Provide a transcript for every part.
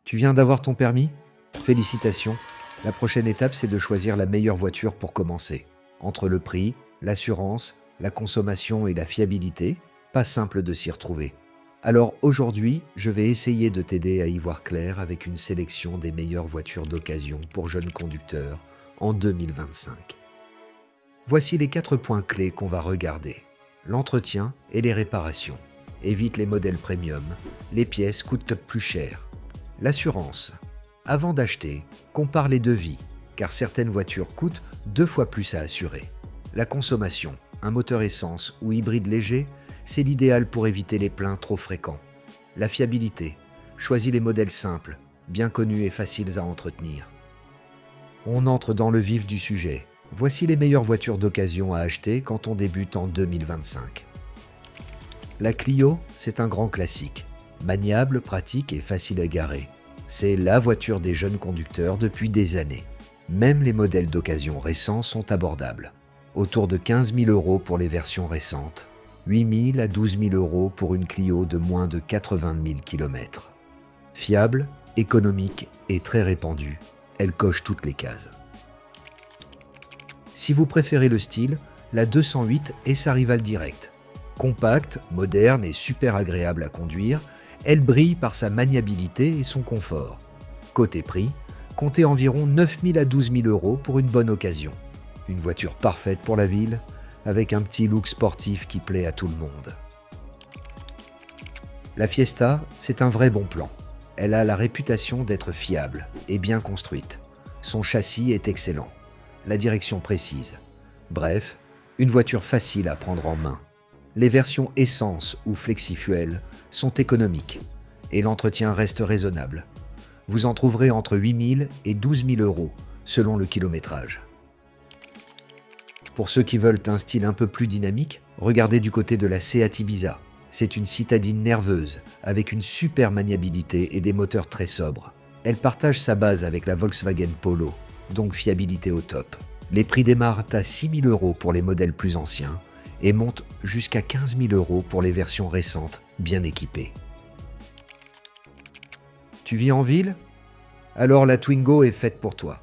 Tu viens d'avoir ton permis? Félicitations. La prochaine étape, c'est de choisir la meilleure voiture pour commencer. Entre le prix, l'assurance, la consommation et la fiabilité, pas simple de s'y retrouver. Alors aujourd'hui, je vais essayer de t'aider à y voir clair avec une sélection des meilleures voitures d'occasion pour jeunes conducteurs en 2025. Voici les 4 points clés qu'on va regarder. L'entretien et les réparations. Évite les modèles premium, les pièces coûtent plus cher. L'assurance. Avant d'acheter, compare les devis, car certaines voitures coûtent 2 fois plus à assurer. La consommation. Un moteur essence ou hybride léger, c'est l'idéal pour éviter les pleins trop fréquents. La fiabilité. Choisis les modèles simples, bien connus et faciles à entretenir. On entre dans le vif du sujet. Voici les meilleures voitures d'occasion à acheter quand on débute en 2025. La Clio, c'est un grand classique. Maniable, pratique et facile à garer. C'est la voiture des jeunes conducteurs depuis des années. Même les modèles d'occasion récents sont abordables. Autour de 15 000 € pour les versions récentes, 8 000 à 12 000 € pour une Clio de moins de 80 000 km. Fiable, économique et très répandue, elle coche toutes les cases. Si vous préférez le style, la 208 est sa rivale directe. Compacte, moderne et super agréable à conduire, elle brille par sa maniabilité et son confort. Côté prix, comptez environ 9 000 à 12 000 € pour une bonne occasion. Une voiture parfaite pour la ville, avec un petit look sportif qui plaît à tout le monde. La Fiesta, c'est un vrai bon plan. Elle a la réputation d'être fiable et bien construite. Son châssis est excellent, la direction précise. Bref, une voiture facile à prendre en main. Les versions essence ou flexifuel sont économiques et l'entretien reste raisonnable. Vous en trouverez entre 8 000 et 12 000 € selon le kilométrage. Pour ceux qui veulent un style un peu plus dynamique, regardez du côté de la Seat Ibiza. C'est une citadine nerveuse, avec une super maniabilité et des moteurs très sobres. Elle partage sa base avec la Volkswagen Polo, donc fiabilité au top. Les prix démarrent à 6 000 € pour les modèles plus anciens et montent jusqu'à 15 000 € pour les versions récentes, bien équipées. Tu vis en ville? Alors la Twingo est faite pour toi.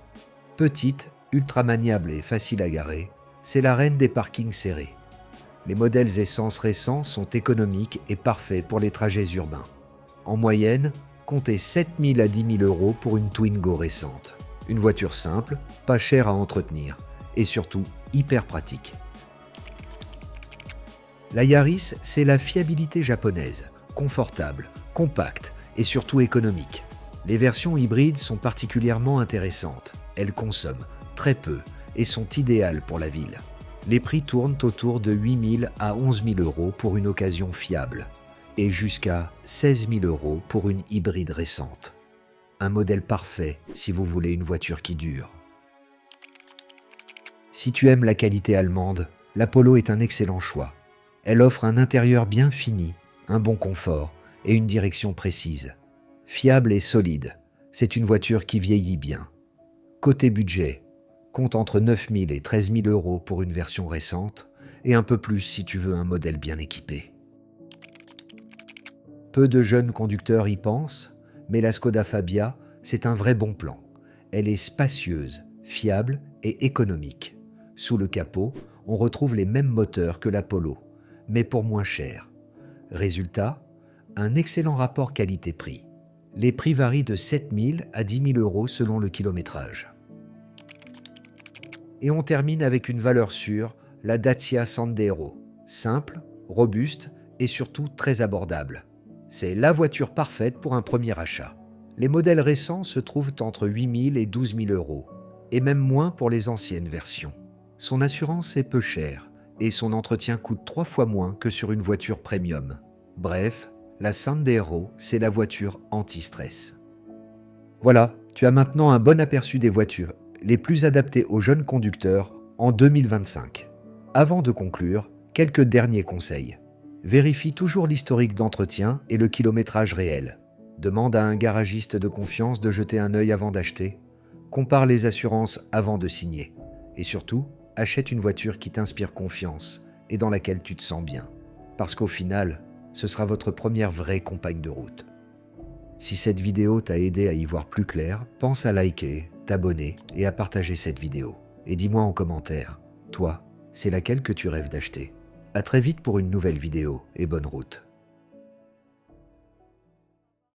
Petite, ultra maniable et facile à garer, c'est la reine des parkings serrés. Les modèles essence récents sont économiques et parfaits pour les trajets urbains. En moyenne, comptez 7 000 à 10 000 € pour une Twingo récente. Une voiture simple, pas chère à entretenir et surtout hyper pratique. La Yaris, c'est la fiabilité japonaise, confortable, compacte et surtout économique. Les versions hybrides sont particulièrement intéressantes. Elles consomment très peu et sont idéales pour la ville. Les prix tournent autour de 8 000 à 11 000 € pour une occasion fiable et jusqu'à 16 000 € pour une hybride récente. Un modèle parfait si vous voulez une voiture qui dure. Si tu aimes la qualité allemande, la Polo est un excellent choix. Elle offre un intérieur bien fini, un bon confort et une direction précise. Fiable et solide, c'est une voiture qui vieillit bien. Côté budget, compte entre 9 000 et 13 000 € pour une version récente et un peu plus si tu veux un modèle bien équipé. Peu de jeunes conducteurs y pensent, mais la Skoda Fabia, c'est un vrai bon plan. Elle est spacieuse, fiable et économique. Sous le capot, on retrouve les mêmes moteurs que la Polo, mais pour moins cher. Résultat, un excellent rapport qualité-prix. Les prix varient de 7 000 à 10 000 € selon le kilométrage. Et on termine avec une valeur sûre, la Dacia Sandero. Simple, robuste et surtout très abordable. C'est la voiture parfaite pour un premier achat. Les modèles récents se trouvent entre 8 000 et 12 000 €, et même moins pour les anciennes versions. Son assurance est peu chère, et son entretien coûte 3 fois moins que sur une voiture premium. Bref, la Sandero, c'est la voiture anti-stress. Voilà, tu as maintenant un bon aperçu des voitures les plus adaptées aux jeunes conducteurs en 2025. Avant de conclure, quelques derniers conseils. Vérifie toujours l'historique d'entretien et le kilométrage réel. Demande à un garagiste de confiance de jeter un œil avant d'acheter. Compare les assurances avant de signer. Et surtout, achète une voiture qui t'inspire confiance et dans laquelle tu te sens bien. Parce qu'au final, ce sera votre première vraie compagne de route. Si cette vidéo t'a aidé à y voir plus clair, pense à liker, t'abonner et à partager cette vidéo. Et dis-moi en commentaire, toi, c'est laquelle que tu rêves d'acheter? À très vite pour une nouvelle vidéo et bonne route.